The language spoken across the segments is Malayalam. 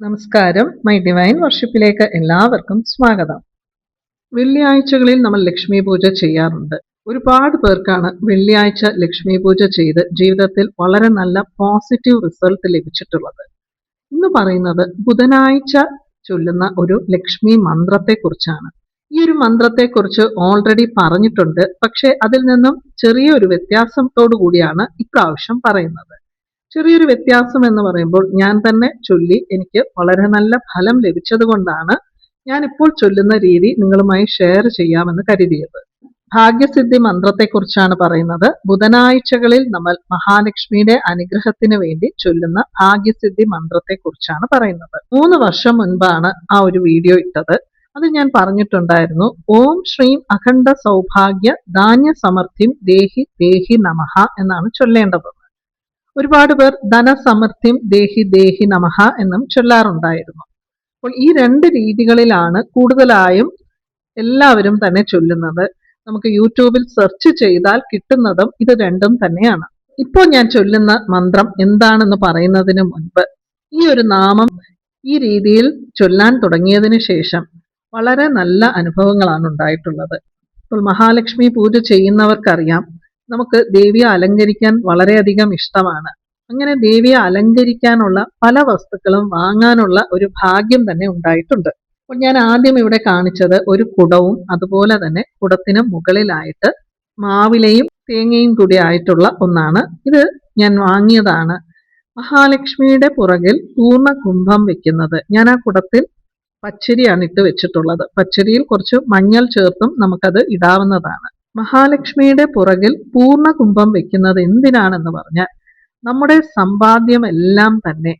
നമസ്കാരം. മൈ ഡിവൈൻ വർഷിപ്പിലേക്ക് എല്ലാവർക്കും സ്വാഗതം. വെള്ളിയാഴ്ചകളിൽ നമ്മൾ ലക്ഷ്മി പൂജ ചെയ്യാറുണ്ട്. ഒരുപാട് പേർക്കാണ് വെള്ളിയാഴ്ച ലക്ഷ്മി പൂജ ചെയ്ത് ജീവിതത്തിൽ വളരെ നല്ല പോസിറ്റീവ് റിസൾട്ട് ലഭിച്ചിട്ടുള്ളത്. ഇന്ന് പറയുന്നത് ബുധനാഴ്ച ചൊല്ലുന്ന ഒരു ലക്ഷ്മി മന്ത്രത്തെക്കുറിച്ചാണ്. ഈ ഒരു മന്ത്രത്തെക്കുറിച്ച് ഓൾറെഡി പറഞ്ഞിട്ടുണ്ട്. പക്ഷേ അതിൽ നിന്നും ചെറിയൊരു വ്യത്യാസത്തോടു കൂടിയാണ് ഇപ്രാവശ്യം പറയുന്നത്. ചെറിയൊരു വ്യത്യാസം എന്ന് പറയുമ്പോൾ ഞാൻ തന്നെ ചൊല്ലി എനിക്ക് വളരെ നല്ല ഫലം ലഭിച്ചത് കൊണ്ടാണ് ഞാൻ ഇപ്പോൾ ചൊല്ലുന്ന രീതി നിങ്ങളുമായി ഷെയർ ചെയ്യാമെന്ന് കരുതിയത്. ഭാഗ്യസിദ്ധി മന്ത്രത്തെക്കുറിച്ചാണ് പറയുന്നത്. ബുധനാഴ്ചകളിൽ നമ്മൾ മഹാലക്ഷ്മിയുടെ അനുഗ്രഹത്തിന് വേണ്ടി ചൊല്ലുന്ന ഭാഗ്യസിദ്ധി മന്ത്രത്തെക്കുറിച്ചാണ് പറയുന്നത്. 3 വർഷം മുൻപാണ് ആ ഒരു വീഡിയോ ഇട്ടത്. അത് ഞാൻ പറഞ്ഞിട്ടുണ്ടായിരുന്നു. ഓം ശ്രീം അഖണ്ഡ സൗഭാഗ്യ ധാന്യ സമൃദ്ധിം ദേഹി ദേഹി നമഃ എന്നാണ് ചൊല്ലേണ്ടത്. ഒരുപാട് പേർ ധനസമൃദ്ധിം ദേഹി ദേഹി നമഃ എന്നും ചൊല്ലാറുണ്ടായിരുന്നു. അപ്പോൾ ഈ 2 രീതികളിലാണ് കൂടുതലായും എല്ലാവരും തന്നെ ചൊല്ലുന്നത്. നമുക്ക് യൂട്യൂബിൽ സെർച്ച് ചെയ്താൽ കിട്ടുന്നതും ഇത് രണ്ടും തന്നെയാണ്. ഇപ്പോൾ ഞാൻ ചൊല്ലുന്ന മന്ത്രം എന്താണെന്ന് പറയുന്നതിന് മുൻപ് ഈ ഒരു നാമം ഈ രീതിയിൽ ചൊല്ലാൻ തുടങ്ങിയതിന് ശേഷം വളരെ നല്ല അനുഭവങ്ങളാണ് ഉണ്ടായിട്ടുള്ളത്. ഇപ്പോൾ മഹാലക്ഷ്മി പൂജ ചെയ്യുന്നവർക്കറിയാം, നമുക്ക് ദേവിയെ അലങ്കരിക്കാൻ വളരെയധികം ഇഷ്ടമാണ്. അങ്ങനെ ദേവിയെ അലങ്കരിക്കാനുള്ള പല വസ്തുക്കളും വാങ്ങാനുള്ള ഒരു ഭാഗ്യം തന്നെ ഉണ്ടായിട്ടുണ്ട്. അപ്പോൾ ഞാൻ ആദ്യം ഇവിടെ കാണിച്ചത് ഒരു കുടവും അതുപോലെ തന്നെ കുടത്തിന് മുകളിലായിട്ട് മാവിലയും തേങ്ങയും കൂടി ആയിട്ടുള്ള ഒന്നാണ്. ഇത് ഞാൻ വാങ്ങിയതാണ്. മഹാലക്ഷ്മിയുടെ പുറകിൽ പൂർണ്ണ കുംഭം വെക്കുന്നത്. ഞാൻ ആ കുടത്തിൽ പച്ചരിയാണ് ഇട്ട് വെച്ചിട്ടുള്ളത്. പച്ചരിയിൽ കുറച്ച് മഞ്ഞൾ ചേർത്തും നമുക്കത് ഇടാവുന്നതാണ്. മഹാലക്ഷ്മിയുടെ പുറകിൽ പൂർണ്ണ കുംഭം വെക്കുന്നത് എന്തിനാണെന്ന് പറഞ്ഞാൽ നമ്മുടെ സമ്പാദ്യമെല്ലാം തന്നെ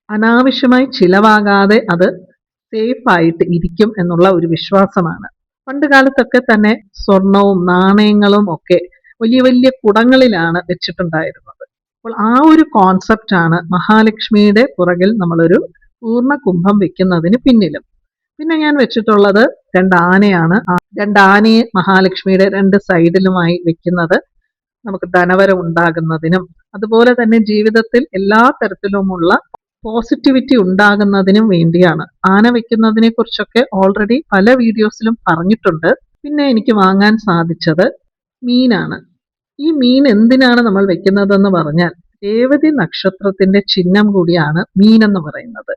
അനാവശ്യമായി ചിലവാകാതെ അത് സേഫ് ആയിട്ട് ഇരിക്കും എന്നുള്ള ഒരു വിശ്വാസമാണ്. പണ്ട് കാലത്തൊക്കെ തന്നെ സ്വർണവും നാണയങ്ങളും ഒക്കെ വലിയ വലിയ കുടങ്ങളിലാണ് വെച്ചിട്ടുണ്ടായിരുന്നത്. അപ്പോൾ ആ ഒരു കോൺസെപ്റ്റാണ് മഹാലക്ഷ്മിയുടെ പുറകിൽ നമ്മളൊരു പൂർണ്ണ കുംഭം വെക്കുന്നതിന് പിന്നിലും. പിന്നെ ഞാൻ വെച്ചിട്ടുള്ളത് 2 ആനയാണ്. 2 ആനയെ മഹാലക്ഷ്മിയുടെ 2 സൈഡിലുമായി വെക്കുന്നത് നമുക്ക് ധനവരം ഉണ്ടാകുന്നതിനും അതുപോലെ തന്നെ ജീവിതത്തിൽ എല്ലാ തരത്തിലുമുള്ള പോസിറ്റിവിറ്റി ഉണ്ടാകുന്നതിനും വേണ്ടിയാണ്. ആന വെക്കുന്നതിനെ കുറിച്ചൊക്കെ ഓൾറെഡി പല വീഡിയോസിലും പറഞ്ഞിട്ടുണ്ട്. പിന്നെ എനിക്ക് വാങ്ങാൻ സാധിച്ചത് മീനാണ്. ഈ മീൻ എന്തിനാണ് നമ്മൾ വെക്കുന്നതെന്ന് പറഞ്ഞാൽ രേവതി നക്ഷത്രത്തിന്റെ ചിഹ്നം കൂടിയാണ് മീൻ എന്ന് പറയുന്നത്.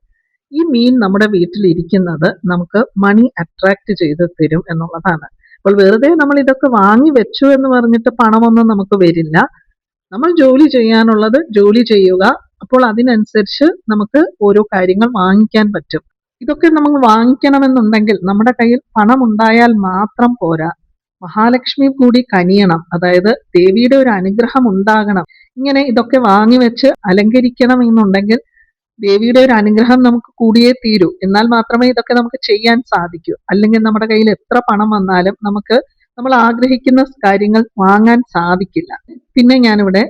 ഈ മീൻ നമ്മുടെ വീട്ടിൽ ഇരിക്കുന്നത് നമുക്ക് മണി അട്രാക്ട് ചെയ്ത് തരും എന്നുള്ളതാണ്. അപ്പോൾ വെറുതെ നമ്മൾ ഇതൊക്കെ വാങ്ങി വെച്ചു എന്ന് പറഞ്ഞിട്ട് പണമൊന്നും നമുക്ക് വരില്ല. നമ്മൾ ജോലി ചെയ്യാനുള്ളത് ജോലി ചെയ്യുക. അപ്പോൾ അതിനനുസരിച്ച് നമുക്ക് ഓരോ കാര്യങ്ങൾ വാങ്ങിക്കാൻ പറ്റും. ഇതൊക്കെ നമുക്ക് വാങ്ങിക്കണമെന്നുണ്ടെങ്കിൽ നമ്മുടെ കയ്യിൽ പണം ഉണ്ടായാൽ മാത്രം പോരാ, മഹാലക്ഷ്മി കൂടി കനിയണം. അതായത് ദേവിയുടെ ഒരു അനുഗ്രഹം ഉണ്ടാകണം. ഇങ്ങനെ ഇതൊക്കെ വാങ്ങി വെച്ച് അലങ്കരിക്കണം എന്നുണ്ടെങ്കിൽ ദേവിയുടെ ഒരു അനുഗ്രഹം നമുക്ക് കൂടിയേ തീരൂ. എന്നാൽ മാത്രമേ ഇതൊക്കെ നമുക്ക് ചെയ്യാൻ സാധിക്കൂ. അല്ലെങ്കിൽ നമ്മുടെ കയ്യിൽ എത്ര പണം വന്നാലും നമുക്ക് നമ്മൾ ആഗ്രഹിക്കുന്ന കാര്യങ്ങൾ വാങ്ങാൻ സാധിക്കില്ല. പിന്നെ ഞാനിവിടെ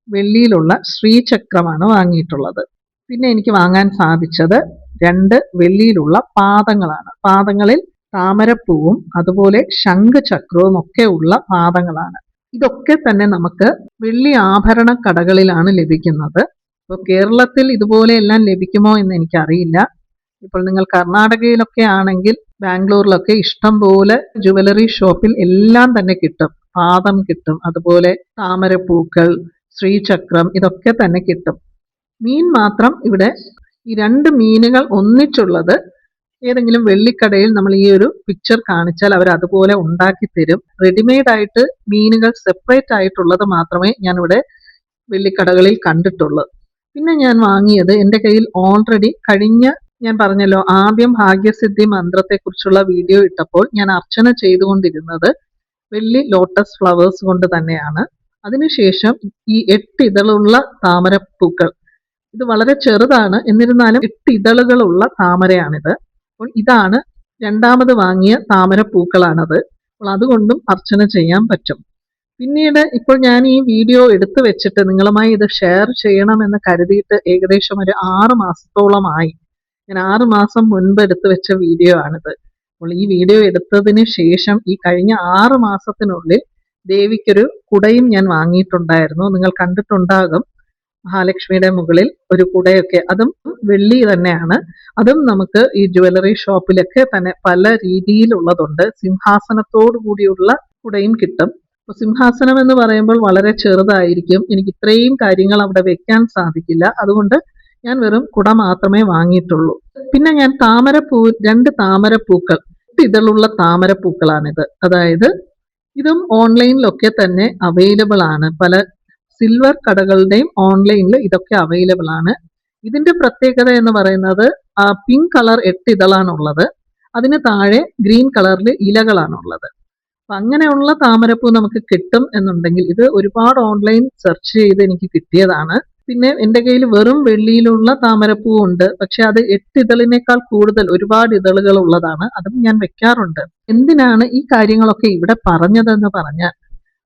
വെള്ളിയിലുള്ള ശ്രീചക്രമാണ് വാങ്ങിയിട്ടുള്ളത്. പിന്നെ എനിക്ക് വാങ്ങാൻ സാധിച്ചത് 2 വെള്ളിയിലുള്ള പാദങ്ങളാണ്. പാദങ്ങളിൽ താമരപ്പൂവും അതുപോലെ ശംഖചക്രവും ഒക്കെ ഉള്ള പാദങ്ങളാണ്. ഇതൊക്കെ തന്നെ നമുക്ക് വെള്ളി ആഭരണ കടകളിലാണ് ലഭിക്കുന്നത്. ഇപ്പോൾ കേരളത്തിൽ ഇതുപോലെ എല്ലാം ലഭിക്കുമോ എന്ന് എനിക്കറിയില്ല. ഇപ്പോൾ നിങ്ങൾ കർണാടകയിലൊക്കെ ആണെങ്കിൽ ബാംഗ്ലൂരിലൊക്കെ ഇഷ്ടം പോലെ ജുവലറി ഷോപ്പിൽ എല്ലാം തന്നെ കിട്ടും. പാദം കിട്ടും, അതുപോലെ താമരപ്പൂക്കൾ, ശ്രീചക്രം, ഇതൊക്കെ തന്നെ കിട്ടും. മീൻ മാത്രം ഇവിടെ ഈ 2 മീനുകൾ ഒന്നിച്ചുള്ളത് ഏതെങ്കിലും വെള്ളിക്കടയിൽ നമ്മൾ ഈ ഒരു പിക്ചർ കാണിച്ചാൽ അവർ അതുപോലെ ഉണ്ടാക്കി തരും. റെഡിമെയ്ഡ് ആയിട്ട് മീനുകൾ സെപ്പറേറ്റ് ആയിട്ടുള്ളത് മാത്രമേ ഞാനിവിടെ വെള്ളിക്കടകളിൽ കണ്ടിട്ടുള്ളൂ. പിന്നെ ഞാൻ വാങ്ങിയത് എൻ്റെ കയ്യിൽ ഓൾറെഡി ഞാൻ പറഞ്ഞല്ലോ, ആദ്യം ഭാഗ്യസിദ്ധി മന്ത്രത്തെക്കുറിച്ചുള്ള വീഡിയോ ഇട്ടപ്പോൾ ഞാൻ അർച്ചന ചെയ്തുകൊണ്ടിരുന്നത് വെള്ളി ലോട്ടസ് ഫ്ലവേഴ്സ് കൊണ്ട് തന്നെയാണ്. അതിനുശേഷം ഈ 8 ഇതളുള്ള താമരപ്പൂക്കൾ, ഇത് വളരെ ചെറുതാണ്, എന്നിരുന്നാലും 8 ഇതളുകളുള്ള താമരയാണിത്. അപ്പോൾ ഇതാണ് രണ്ടാമത് വാങ്ങിയ താമരപ്പൂക്കളാണത്. അപ്പോൾ അതുകൊണ്ടും അർച്ചന ചെയ്യാൻ പറ്റും. പിന്നീട് ഇപ്പോൾ ഞാൻ ഈ വീഡിയോ എടുത്തു വെച്ചിട്ട് നിങ്ങളുമായി ഇത് ഷെയർ ചെയ്യണമെന്ന് കരുതിയിട്ട് ഏകദേശം ഒരു 6 മാസത്തോളമായി. ഞാൻ 6 മാസം മുൻപ് എടുത്തു വെച്ച വീഡിയോ ആണിത്. അപ്പോൾ ഈ വീഡിയോ എടുത്തതിന് ശേഷം ഈ കഴിഞ്ഞ 6 മാസത്തിനുള്ളിൽ ദേവിക്കൊരു കുടയും ഞാൻ വാങ്ങിയിട്ടുണ്ടായിരുന്നു. നിങ്ങൾ കണ്ടിട്ടുണ്ടാകും. മഹാലക്ഷ്മിയുടെ മുകളിൽ ഒരു കുടയൊക്കെ, അതും വെള്ളി തന്നെയാണ്. അതും നമുക്ക് ഈ ജ്വല്ലറി ഷോപ്പിലൊക്കെ തന്നെ പല രീതിയിലുള്ളതുണ്ട്. സിംഹാസനത്തോടു കൂടിയുള്ള കുടയും കിട്ടും. സിംഹാസനം എന്ന് പറയുമ്പോൾ വളരെ ചെറുതായിരിക്കും, എനിക്ക് ഇത്രയും കാര്യങ്ങൾ അവിടെ വെക്കാൻ സാധിക്കില്ല. അതുകൊണ്ട് ഞാൻ വെറും കുട മാത്രമേ വാങ്ങിയിട്ടുള്ളൂ. പിന്നെ ഞാൻ രണ്ട് താമരപ്പൂക്കൾ, ഇതളുള്ള താമരപ്പൂക്കളാണിത്. അതായത് ഇതും ഓൺലൈനിലൊക്കെ തന്നെ അവൈലബിൾ ആണ്. പല സിൽവർ കടകളുടെയും ഓൺലൈനിൽ ഇതൊക്കെ അവൈലബിൾ ആണ്. ഇതിന്റെ പ്രത്യേകത എന്ന് പറയുന്നത് പിങ്ക് കളർ 8 ഇതളാണുള്ളത്. അതിന് താഴെ ഗ്രീൻ കളറിൽ ഇലകളാണുള്ളത്. അപ്പൊ അങ്ങനെയുള്ള താമരപ്പൂ നമുക്ക് കിട്ടും എന്നുണ്ടെങ്കിൽ, ഇത് ഒരുപാട് ഓൺലൈൻ സെർച്ച് ചെയ്ത് എനിക്ക് കിട്ടിയതാണ്. പിന്നെ എൻ്റെ കയ്യിൽ വെറും വെള്ളിയിലുള്ള താമരപ്പൂ ഉണ്ട്, പക്ഷെ അത് 8 ഇതളിനേക്കാൾ കൂടുതൽ ഒരുപാട് ഇതളുകൾ ഉള്ളതാണ്. അതും ഞാൻ വെക്കാറുണ്ട്. എന്തിനാണ് ഈ കാര്യങ്ങളൊക്കെ ഇവിടെ പറഞ്ഞതെന്ന് പറഞ്ഞാൽ,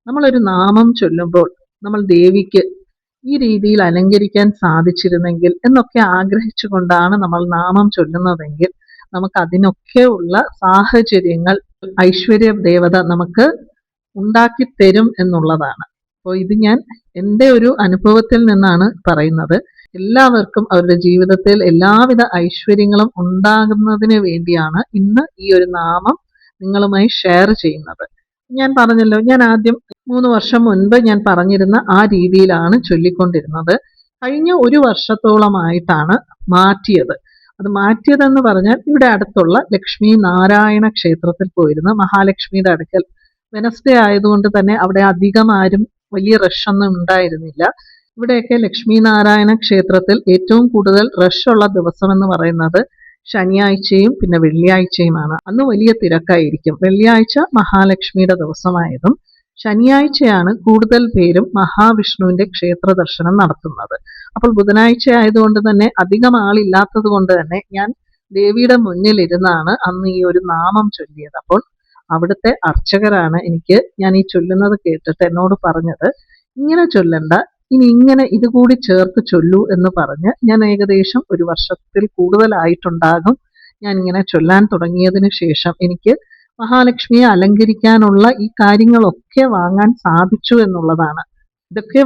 നമ്മളൊരു നാമം ചൊല്ലുമ്പോൾ നമ്മൾ ദേവിക്ക് ഈ രീതിയിൽ അലങ്കരിക്കാൻ സാധിച്ചിരുന്നെങ്കിൽ എന്നൊക്കെ ആഗ്രഹിച്ചുകൊണ്ടാണ് നമ്മൾ നാമം ചൊല്ലുന്നതെങ്കിൽ, നമുക്ക് അതിനൊക്കെ ഉള്ള സാഹചര്യങ്ങൾ ഐശ്വര്യ ദേവത നമുക്ക് ഉണ്ടാക്കി തരും എന്നുള്ളതാണ്. അപ്പോൾ ഇത് ഞാൻ എൻ്റെ ഒരു അനുഭവത്തിൽ നിന്നാണ് പറയുന്നത്. എല്ലാവർക്കും അവരുടെ ജീവിതത്തിൽ എല്ലാവിധ ഐശ്വര്യങ്ങളും ഉണ്ടാകുന്നതിന് വേണ്ടിയാണ് ഇന്ന് ഈ ഒരു നാമം നിങ്ങളുമായി ഷെയർ ചെയ്യുന്നത്. ഞാൻ പറഞ്ഞല്ലോ, ഞാൻ ആദ്യം 3 വർഷം മുൻപ് ഞാൻ പറഞ്ഞിരുന്ന ആ രീതിയിലാണ് ചൊല്ലിക്കൊണ്ടിരുന്നത്. കഴിഞ്ഞ 1 വർഷത്തോളമായിട്ടാണ് മാറ്റിയത്. അത് മാറ്റിയതെന്ന് പറഞ്ഞാൽ, ഇവിടെ അടുത്തുള്ള ലക്ഷ്മി നാരായണ ക്ഷേത്രത്തിൽ പോയിരുന്നു. മഹാലക്ഷ്മിയുടെ അടുക്കൽ വെനസ്ഡേ ആയതുകൊണ്ട് തന്നെ അവിടെ അധികം ആരും വലിയ റഷ് ഒന്നും ഉണ്ടായിരുന്നില്ല. ഇവിടെയൊക്കെ ലക്ഷ്മി നാരായണ ക്ഷേത്രത്തിൽ ഏറ്റവും കൂടുതൽ റഷ് ഉള്ള ദിവസം എന്ന് പറയുന്നത് ശനിയാഴ്ചയും പിന്നെ വെള്ളിയാഴ്ചയുമാണ്. അന്ന് വലിയ തിരക്കായിരിക്കും. വെള്ളിയാഴ്ച മഹാലക്ഷ്മിയുടെ ദിവസമായതും ശനിയാഴ്ചയാണ് കൂടുതൽ പേരും മഹാവിഷ്ണുവിന്റെ ക്ഷേത്ര ദർശനം നടത്തുന്നത്. അപ്പോൾ ബുധനാഴ്ച ആയതുകൊണ്ട് തന്നെ അധികം ആളില്ലാത്തത് കൊണ്ട് തന്നെ ഞാൻ ദേവിയുടെ മുന്നിലിരുന്നാണ് അന്ന് ഈ ഒരു നാമം ചൊല്ലിയത്. അപ്പോൾ അവിടുത്തെ അർച്ചകരാണ് ഞാൻ ഈ ചൊല്ലുന്നത് കേട്ടിട്ട് എന്നോട് പറഞ്ഞത്, ഇങ്ങനെ ചൊല്ലണ്ട, ഇനി ഇങ്ങനെ ഇതുകൂടി ചേർത്ത് ചൊല്ലൂ എന്ന് പറഞ്ഞ്, ഞാൻ ഏകദേശം 1 വർഷത്തിൽ കൂടുതലായിട്ടുണ്ടാകും ഞാൻ ഇങ്ങനെ ചൊല്ലാൻ തുടങ്ങിയതിന് ശേഷം എനിക്ക് മഹാലക്ഷ്മിയെ അലങ്കരിക്കാനുള്ള ഈ കാര്യങ്ങളൊക്കെ വാങ്ങാൻ സാധിച്ചു എന്നുള്ളതാണ്. ഇതൊക്കെ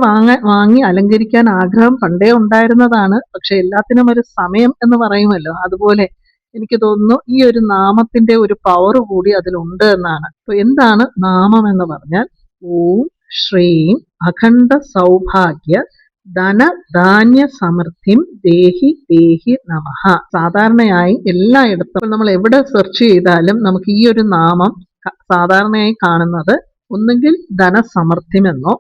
വാങ്ങി അലങ്കരിക്കാൻ ആഗ്രഹം പണ്ടേ ഉണ്ടായിരുന്നതാണ്. പക്ഷെ എല്ലാത്തിനും ഒരു സമയം എന്ന് പറയുമല്ലോ, അതുപോലെ എനിക്ക് തോന്നുന്നു ഈ ഒരു നാമത്തിന്റെ ഒരു പവർ കൂടി അതിലുണ്ട് എന്നാണ്. അപ്പൊ എന്താണ് നാമം എന്ന് പറഞ്ഞാൽ, ഓം ശ്രീം അഖണ്ഡ സൗഭാഗ്യ ധന ധാന്യ സമൃദ്ധിം ദേഹി ദേഹി നമഃ. സാധാരണയായി എല്ലായിടത്തും നമ്മൾ എവിടെ സെർച്ച് ചെയ്താലും നമുക്ക് ഈ ഒരു നാമം സാധാരണയായി കാണുന്നത് ഒന്നുകിൽ ധനസമൃദ്ധിമെന്നോ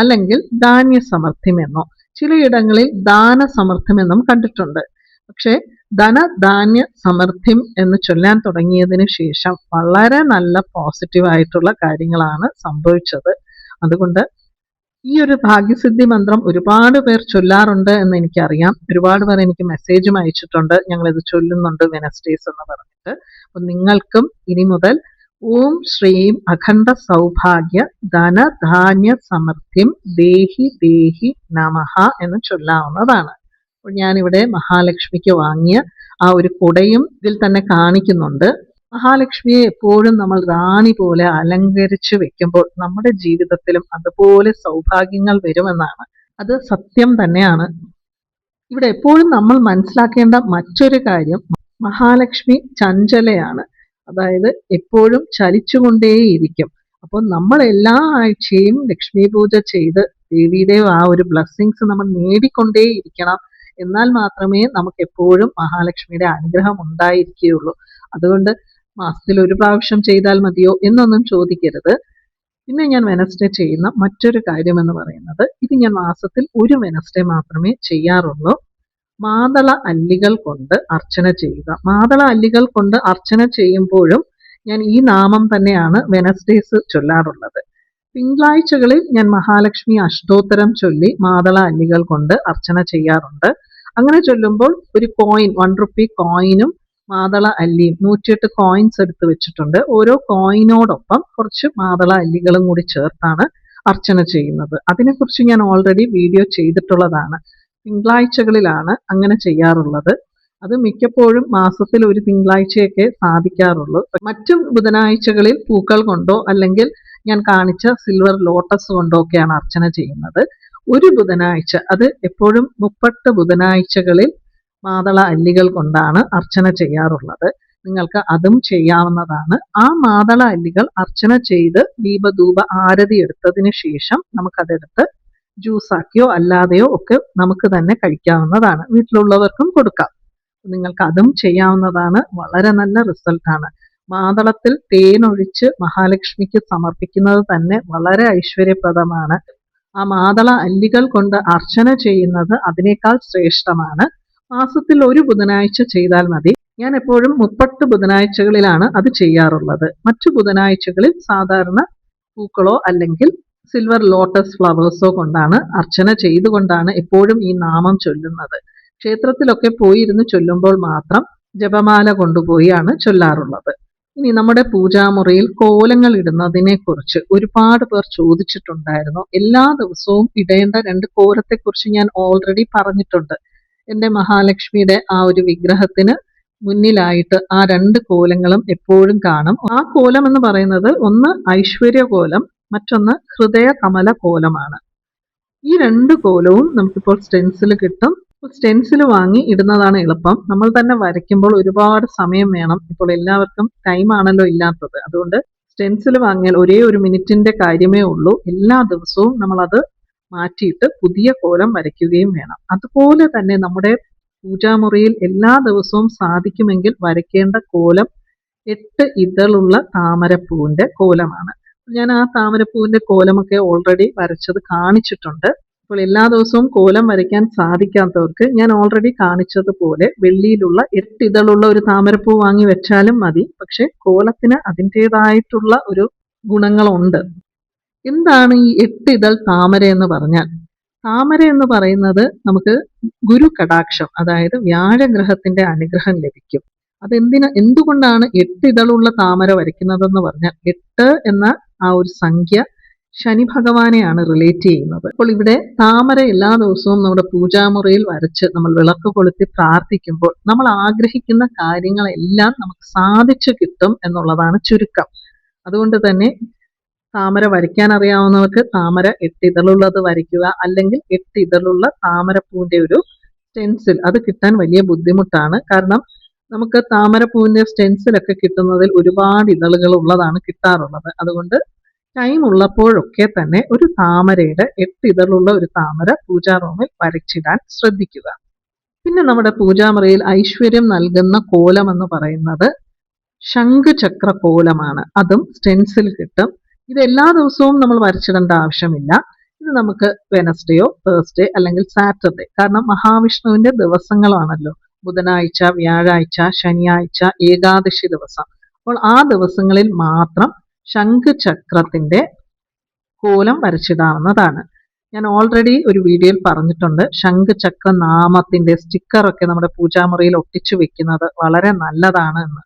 അല്ലെങ്കിൽ ധാന്യസമൃദ്ധിമെന്നോ, ചിലയിടങ്ങളിൽ ദാനസമൃദ്ധിമെന്നും കണ്ടിട്ടുണ്ട്. പക്ഷെ ധനധാന്യ സമൃദ്ധിം എന്ന് ചൊല്ലാൻ തുടങ്ങിയതിന് ശേഷം വളരെ നല്ല പോസിറ്റീവായിട്ടുള്ള കാര്യങ്ങളാണ് സംഭവിച്ചത്. അതുകൊണ്ട് ഈ ഒരു ഭാഗ്യസിദ്ധി മന്ത്രം ഒരുപാട് പേർ ചൊല്ലാറുണ്ട് എന്ന് എനിക്കറിയാം. ഒരുപാട് പേർ എനിക്ക് മെസ്സേജും അയച്ചിട്ടുണ്ട്, ഞങ്ങളിത് ചൊല്ലുന്നുണ്ട് വെനസ്ഡേസ് എന്ന് പറഞ്ഞിട്ട്. അപ്പൊ നിങ്ങൾക്കും ഇനി മുതൽ ഓം ശ്രീം അഖണ്ഡ സൗഭാഗ്യ ധനധാന്യ സമൃദ്ധിം ദേഹി ദേഹി നമഃ എന്ന് ചൊല്ലാവുന്നതാണ്. അപ്പോൾ ഞാനിവിടെ മഹാലക്ഷ്മിക്ക് വാങ്ങിയ ആ ഒരു കുടയും ഇതിൽ തന്നെ കാണിക്കുന്നുണ്ട്. മഹാലക്ഷ്മിയെ എപ്പോഴും നമ്മൾ റാണി പോലെ അലങ്കരിച്ചു വെക്കുമ്പോൾ നമ്മുടെ ജീവിതത്തിലും അതുപോലെ സൗഭാഗ്യങ്ങൾ വരുമെന്നാണ്. അത് സത്യം തന്നെയാണ്. ഇവിടെ എപ്പോഴും നമ്മൾ മനസ്സിലാക്കേണ്ട മറ്റൊരു കാര്യം, മഹാലക്ഷ്മി ചഞ്ചലയാണ്. അതായത് എപ്പോഴും ചലിച്ചുകൊണ്ടേയിരിക്കും. അപ്പോൾ നമ്മൾ എല്ലാ ആഴ്ചയും ലക്ഷ്മി പൂജ ചെയ്ത് ദേവിയുടെ ആ ഒരു ബ്ലെസ്സിങ്സ് നമ്മൾ നേടിക്കൊണ്ടേയിരിക്കണം. എന്നാൽ മാത്രമേ നമുക്ക് എപ്പോഴും മഹാലക്ഷ്മിയുടെ അനുഗ്രഹം ഉണ്ടായിരിക്കുകയുള്ളൂ. അതുകൊണ്ട് മാസത്തിൽ 1 പ്രാവശ്യം ചെയ്താൽ മതിയോ എന്നൊന്നും ചോദിക്കരുത്. പിന്നെ ഞാൻ വെനസ്ഡേ ചെയ്യുന്ന മറ്റൊരു കാര്യം എന്ന് പറയുന്നത്, ഇത് ഞാൻ മാസത്തിൽ 1 വെനസ്ഡേ മാത്രമേ ചെയ്യാറുള്ളൂ. മാതള അല്ലികൾ കൊണ്ട് അർച്ചന ചെയ്യുക. മാതള അല്ലികൾ കൊണ്ട് അർച്ചന ചെയ്യുമ്പോഴും ഞാൻ ഈ നാമം തന്നെയാണ് വെനസ്ഡേസ് ചൊല്ലാറുള്ളത്. തിങ്കളാഴ്ചകളിൽ ഞാൻ മഹാലക്ഷ്മി അഷ്ടോത്തരം ചൊല്ലി മാതള അല്ലികൾ കൊണ്ട് അർച്ചന ചെയ്യാറുണ്ട്. അങ്ങനെ ചൊല്ലുമ്പോൾ ഒരു കോയിൻ, 1 റുപ്പി കോയിനും മാതള അല്ലിയും 108 കോയിൻസ് എടുത്ത് വെച്ചിട്ടുണ്ട്. ഓരോ കോയിനോടൊപ്പം കുറച്ച് മാതള അല്ലികളും കൂടി ചേർത്താണ് അർച്ചന ചെയ്യുന്നത്. അതിനെക്കുറിച്ച് ഞാൻ ഓൾറെഡി വീഡിയോ ചെയ്തിട്ടുള്ളതാണ്. തിങ്കളാഴ്ചകളിലാണ് അങ്ങനെ ചെയ്യാറുള്ളത്. അത് മിക്കപ്പോഴും മാസത്തിൽ 1 തിങ്കളാഴ്ചയൊക്കെ സാധിക്കാറുള്ളൂ. മറ്റു ബുധനാഴ്ചകളിൽ പൂക്കൾ കൊണ്ടോ അല്ലെങ്കിൽ ഞാൻ കാണിച്ച സിൽവർ ലോട്ടസ് കൊണ്ടോ ഒക്കെയാണ് അർച്ചന ചെയ്യുന്നത്. ഒരു ബുധനാഴ്ച, അത് എപ്പോഴും 30 ബുധനാഴ്ചകളിൽ മാതള അല്ലികൾ കൊണ്ടാണ് അർച്ചന ചെയ്യാറുള്ളത്. നിങ്ങൾക്ക് അതും ചെയ്യാവുന്നതാണ്. ആ മാതള അല്ലികൾ അർച്ചന ചെയ്ത് ദീപധൂപ ആരതി എടുത്തതിന് ശേഷം നമുക്കതെടുത്ത് ജ്യൂസാക്കിയോ അല്ലാതെയോ ഒക്കെ നമുക്ക് തന്നെ കഴിക്കാവുന്നതാണ്. വീട്ടിലുള്ളവർക്കും കൊടുക്കാം. നിങ്ങൾക്ക് അതും ചെയ്യാവുന്നതാണ്. വളരെ നല്ല റിസൾട്ടാണ്. മാതളത്തിൽ തേനൊഴിച്ച് മഹാലക്ഷ്മിക്ക് സമർപ്പിക്കുന്നത് തന്നെ വളരെ ഐശ്വര്യപ്രദമാണ്. ആ മാതള അല്ലികൾ കൊണ്ട് അർച്ചന ചെയ്യുന്നത് അതിനേക്കാൾ ശ്രേഷ്ഠമാണ്. മാസത്തിൽ ഒരു ബുധനാഴ്ച ചെയ്താൽ മതി. ഞാൻ എപ്പോഴും 30 ബുധനാഴ്ചകളിലാണ് അത് ചെയ്യാറുള്ളത്. മറ്റു ബുധനാഴ്ചകളിൽ സാധാരണ പൂക്കളോ അല്ലെങ്കിൽ സിൽവർ ലോട്ടസ് ഫ്ലവേഴ്സോ കൊണ്ടാണ് അർച്ചന ചെയ്തുകൊണ്ടാണ് എപ്പോഴും ഈ നാമം ചൊല്ലുന്നത്. ക്ഷേത്രത്തിലൊക്കെ പോയിരുന്ന് ചൊല്ലുമ്പോൾ മാത്രം ജപമാല കൊണ്ടുപോയാണ് ചൊല്ലാറുള്ളത്. ഇനി നമ്മുടെ പൂജാമുറിയിൽ കോലങ്ങൾ ഇടുന്നതിനെ കുറിച്ച് ഒരുപാട് പേർ ചോദിച്ചിട്ടുണ്ടായിരുന്നു. എല്ലാ ദിവസവും ഇടേണ്ട 2 കോലത്തെക്കുറിച്ച് ഞാൻ ഓൾറെഡി പറഞ്ഞിട്ടുണ്ട്. എൻ്റെ മഹാലക്ഷ്മിയുടെ ആ ഒരു വിഗ്രഹത്തിന് മുന്നിലായിട്ട് ആ 2 കോലങ്ങളും എപ്പോഴും കാണും. ആ കോലം എന്ന് പറയുന്നത് ഒന്ന് ഐശ്വര്യ കോലം, മറ്റൊന്ന് ഹൃദയ കമല കോലമാണ്. ഈ 2 കോലവും നമുക്കിപ്പോൾ സ്റ്റെൻസിൽ കിട്ടും. സ്റ്റെൻസിൽ വാങ്ങി ഇടുന്നതാണ് എളുപ്പം. നമ്മൾ തന്നെ വരയ്ക്കുമ്പോൾ ഒരുപാട് സമയം വേണം. ഇപ്പോൾ എല്ലാവർക്കും ടൈം ആണല്ലോ ഇല്ലാത്തത്. അതുകൊണ്ട് സ്റ്റെൻസിൽ വാങ്ങിയാൽ ഒരേ ഒരു മിനിറ്റിന്റെ കാര്യമേ ഉള്ളൂ. എല്ലാ ദിവസവും നമ്മൾ അത് മാറ്റിയിട്ട് പുതിയ കോലം വരയ്ക്കുകയും വേണം. അതുപോലെ തന്നെ നമ്മുടെ പൂജാമുറിയിൽ എല്ലാ ദിവസവും സാധിക്കുമെങ്കിൽ വരയ്ക്കേണ്ട കോലം 8 ഇതളുള്ള താമരപ്പൂവിന്റെ കോലമാണ്. ഞാൻ ആ താമരപ്പൂവിന്റെ കോലമൊക്കെ ഓൾറെഡി വരച്ചത് കാണിച്ചിട്ടുണ്ട്. അപ്പോൾ എല്ലാ ദിവസവും കോലം വരയ്ക്കാൻ സാധിക്കാത്തവർക്ക് ഞാൻ ഓൾറെഡി കാണിച്ചതുപോലെ വെള്ളിയിലുള്ള 8 ഇതളുള്ള ഒരു താമരപ്പൂ വാങ്ങി വെച്ചാലും മതി. പക്ഷെ കോലത്തിന് അതിൻ്റെതായിട്ടുള്ള ഒരു ഗുണങ്ങളുണ്ട്. എന്താണ് ഈ 8 ഇതൾ താമര എന്ന് പറഞ്ഞാൽ? താമര എന്ന് പറയുന്നത് നമുക്ക് ഗുരു കടാക്ഷം, അതായത് വ്യാഴഗ്രഹത്തിന്റെ അനുഗ്രഹം ലഭിക്കും. എന്തുകൊണ്ടാണ് 8 ഇതളുള്ള താമര വരയ്ക്കുന്നതെന്ന് പറഞ്ഞാൽ 8 എന്ന ആ ഒരു സംഖ്യ ശനി ഭഗവാനെയാണ് റിലേറ്റ് ചെയ്യുന്നത്. അപ്പോൾ ഇവിടെ താമര എല്ലാ ദിവസവും നമ്മുടെ പൂജാമുറിയിൽ വരച്ച് നമ്മൾ വിളക്ക് കൊളുത്തി പ്രാർത്ഥിക്കുമ്പോൾ നമ്മൾ ആഗ്രഹിക്കുന്ന കാര്യങ്ങളെല്ലാം നമുക്ക് സാധിച്ചു കിട്ടും എന്നുള്ളതാണ് ചുരുക്കം. അതുകൊണ്ട് തന്നെ താമര വരയ്ക്കാൻ അറിയാവുന്നവർക്ക് താമര 8 ഇതളുള്ളത് വരയ്ക്കുക, അല്ലെങ്കിൽ 8 ഇതളുള്ള താമരപ്പൂവിന്റെ ഒരു സ്റ്റെൻസിൽ അത് കിട്ടാൻ വലിയ ബുദ്ധിമുട്ടാണ്. കാരണം നമുക്ക് താമരപ്പൂവിന്റെ സ്റ്റെൻസിലൊക്കെ കിട്ടുന്നതിൽ ഒരുപാട് ഇതളുകൾ ഉള്ളതാണ് കിട്ടാറുള്ളത്. അതുകൊണ്ട് ടൈം ഉള്ളപ്പോഴൊക്കെ തന്നെ ഒരു താമരയുടെ 8 ഇതളുള്ള ഒരു താമര പൂജാ റൂമിൽ വരച്ചിടാൻ ശ്രദ്ധിക്കുക. പിന്നെ നമ്മുടെ പൂജാമുറിയിൽ ഐശ്വര്യം നൽകുന്ന കോലം എന്ന് പറയുന്നത് ശംഖുചക്ര കോലമാണ്. അതും സ്റ്റെൻസിൽ കിട്ടും. ഇത് എല്ലാ ദിവസവും നമ്മൾ വരച്ചിടേണ്ട ആവശ്യമില്ല. ഇത് നമുക്ക് വെനസ്ഡേയോ തേഴ്സ്ഡേ അല്ലെങ്കിൽ സാറ്റർഡേ, കാരണം മഹാവിഷ്ണുവിന്റെ ദിവസങ്ങളാണല്ലോ ബുധനാഴ്ച, വ്യാഴാഴ്ച, ശനിയാഴ്ച, ഏകാദശി ദിവസം. അപ്പോൾ ആ ദിവസങ്ങളിൽ മാത്രം ശംഖുചക്രത്തിന്റെ കോലം വരച്ചിടാവുന്നതാണ്. ഞാൻ ഓൾറെഡി ഒരു വീഡിയോയിൽ പറഞ്ഞിട്ടുണ്ട്, ശംഖുചക്ര നാമത്തിന്റെ സ്റ്റിക്കറൊക്കെ നമ്മുടെ പൂജാമുറിയിൽ ഒട്ടിച്ചു വെക്കുന്നത് വളരെ നല്ലതാണ് എന്ന്.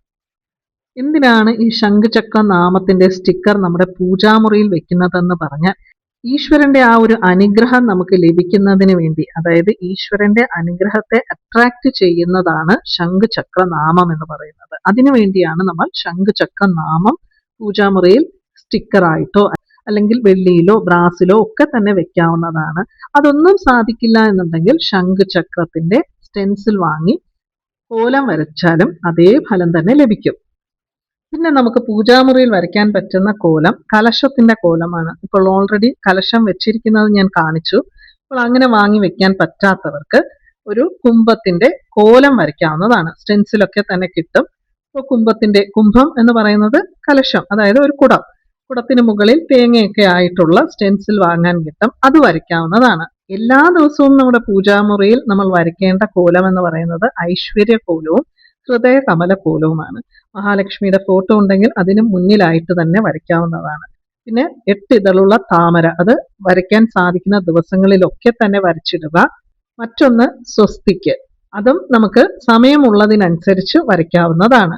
എന്തിനാണ് ഈ ശംഖുചക്ര നാമത്തിന്റെ സ്റ്റിക്കർ നമ്മുടെ പൂജാമുറിയിൽ വെക്കുന്നതെന്ന് പറഞ്ഞാൽ ഈശ്വരന്റെ ആ ഒരു അനുഗ്രഹം നമുക്ക് ലഭിക്കുന്നതിന് വേണ്ടി, അതായത് ഈശ്വരന്റെ അനുഗ്രഹത്തെ അട്രാക്ട് ചെയ്യുന്നതാണ് ശംഖുചക്ര നാമം എന്ന് പറയുന്നത്. അതിനു വേണ്ടിയാണ് നമ്മൾ ശംഖുചക്ര നാമം പൂജാമുറിയിൽ സ്റ്റിക്കറായിട്ടോ അല്ലെങ്കിൽ വെള്ളിയിലോ ബ്രാസിലോ ഒക്കെ തന്നെ വെക്കാവുന്നതാണ്. അതൊന്നും സാധിക്കില്ല എന്നുണ്ടെങ്കിൽ ശംഖുചക്രത്തിന്റെ സ്റ്റെൻസിൽ വാങ്ങി കോലം വരച്ചാലും അതേ ഫലം തന്നെ ലഭിക്കും. പിന്നെ നമുക്ക് പൂജാമുറിയിൽ വരയ്ക്കാൻ പറ്റുന്ന കോലം കലശത്തിന്റെ കോലമാണ്. ഇപ്പോൾ ഓൾറെഡി കലശം വെച്ചിരിക്കുന്നത് ഞാൻ കാണിച്ചു. അപ്പോൾ അങ്ങനെ വാങ്ങി വെക്കാൻ പറ്റാത്തവർക്ക് ഒരു കുംഭത്തിന്റെ കോലം വരയ്ക്കാവുന്നതാണ്. സ്റ്റെൻസിലൊക്കെ തന്നെ കിട്ടും. ഇപ്പോൾ കുംഭം എന്ന് പറയുന്നത് കലശം, അതായത് ഒരു കുടത്തിന് മുകളിൽ തേങ്ങയൊക്കെ ആയിട്ടുള്ള സ്റ്റെൻസിൽ വാങ്ങാൻ കിട്ടും. അത് വരയ്ക്കാവുന്നതാണ്. എല്ലാ ദിവസവും നമ്മുടെ പൂജാമുറിയിൽ നമ്മൾ വരയ്ക്കേണ്ട കോലം എന്ന് പറയുന്നത് ഐശ്വര്യ കോലവും ഹൃദയ കമല കോലവുമാണ്. മഹാലക്ഷ്മിയുടെ ഫോട്ടോ ഉണ്ടെങ്കിൽ അതിന് മുന്നിലായിട്ട് തന്നെ വരയ്ക്കാവുന്നതാണ്. പിന്നെ 8 ഇതളുള്ള താമര, അത് വരയ്ക്കാൻ സാധിക്കുന്ന ദിവസങ്ങളിലൊക്കെ തന്നെ വരച്ചിടുക. മറ്റൊന്ന് സ്വസ്തിക്ക്, അതും നമുക്ക് സമയമുള്ളതിനനുസരിച്ച് വരയ്ക്കാവുന്നതാണ്.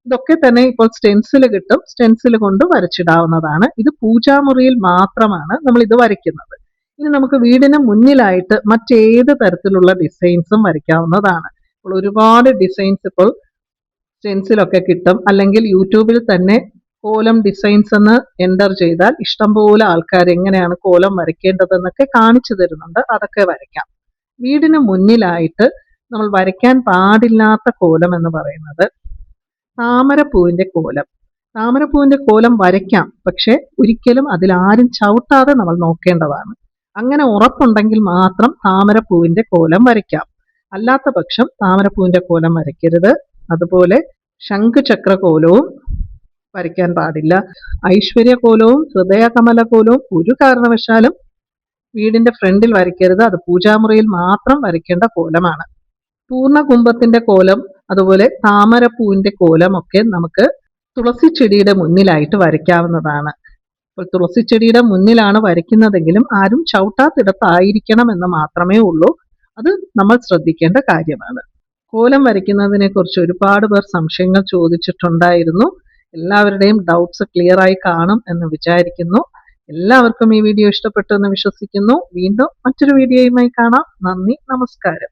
ഇതൊക്കെ തന്നെ ഇപ്പോൾ സ്റ്റെൻസിൽ കിട്ടും. സ്റ്റെൻസിൽ കൊണ്ട് വരച്ചിടാവുന്നതാണ്. ഇത് പൂജാമുറിയിൽ മാത്രമാണ് നമ്മൾ ഇത് വരയ്ക്കുന്നത്. ഇനി നമുക്ക് വീടിന് മുന്നിലായിട്ട് മറ്റേത് തരത്തിലുള്ള ഡിസൈൻസും വരയ്ക്കാവുന്നതാണ്. അപ്പോൾ ഒരുപാട് ഡിസൈൻസ് ഇപ്പോൾ സ്റ്റെൻസിലൊക്കെ കിട്ടും. അല്ലെങ്കിൽ യൂട്യൂബിൽ തന്നെ കോലം ഡിസൈൻസ് എന്ന് എൻ്റർ ചെയ്താൽ ഇഷ്ടംപോലെ ആൾക്കാർ എങ്ങനെയാണ് കോലം വരയ്ക്കേണ്ടതെന്നൊക്കെ കാണിച്ചു തരുന്നുണ്ട്. അതൊക്കെ വരയ്ക്കാം. വീടിന് മുന്നിലായിട്ട് നമ്മൾ വരയ്ക്കാൻ പാടില്ലാത്ത കോലം എന്ന് പറയുന്നത് താമരപ്പൂവിൻ്റെ കോലം. താമരപ്പൂവിൻ്റെ കോലം വരയ്ക്കാം, പക്ഷെ ഒരിക്കലും അതിലാരും ചവിട്ടാതെ നമ്മൾ നോക്കേണ്ടതാണ്. അങ്ങനെ ഉറപ്പുണ്ടെങ്കിൽ മാത്രം താമരപ്പൂവിൻ്റെ കോലം വരയ്ക്കാം. അല്ലാത്ത പക്ഷം താമരപ്പൂവിൻ്റെ കോലം വരയ്ക്കരുത്. അതുപോലെ ശംഖുചക്ര കോലവും വരയ്ക്കാൻ പാടില്ല. ഐശ്വര്യകോലവും ഹൃദയകമലകോലവും ഒരു കാരണവശാലും വീടിന്റെ ഫ്രണ്ടിൽ വരയ്ക്കരുത്. അത് പൂജാമുറിയിൽ മാത്രം വരയ്ക്കേണ്ട കോലമാണ്. പൂർണ്ണകുംഭത്തിന്റെ കോലം അതുപോലെ താമരപ്പൂവിന്റെ കോലമൊക്കെ നമുക്ക് തുളസിച്ചെടിയുടെ മുന്നിലായിട്ട് വരയ്ക്കാവുന്നതാണ്. അപ്പോൾ തുളസിച്ചെടിയുടെ മുന്നിലാണ് വരയ്ക്കുന്നതെങ്കിലും ആരും ചവിട്ടാത്തിടത്തായിരിക്കണം എന്ന് മാത്രമേ ഉള്ളൂ. അത് നമ്മൾ ശ്രദ്ധിക്കേണ്ട കാര്യമാണ്. കോലം വരയ്ക്കുന്നതിനെ കുറിച്ച് ഒരുപാട് പേർ സംശയങ്ങൾ ചോദിച്ചിട്ടുണ്ടായിരുന്നു. എല്ലാവരുടെയും ഡൗട്ട്സ് ക്ലിയർ ആയി കാണും എന്ന് വിചാരിക്കുന്നു. എല്ലാവർക്കും ഈ വീഡിയോ ഇഷ്ടപ്പെട്ടു എന്ന് വിശ്വസിക്കുന്നു. വീണ്ടും മറ്റൊരു വീഡിയോയുമായി കാണാം. നന്ദി, നമസ്കാരം.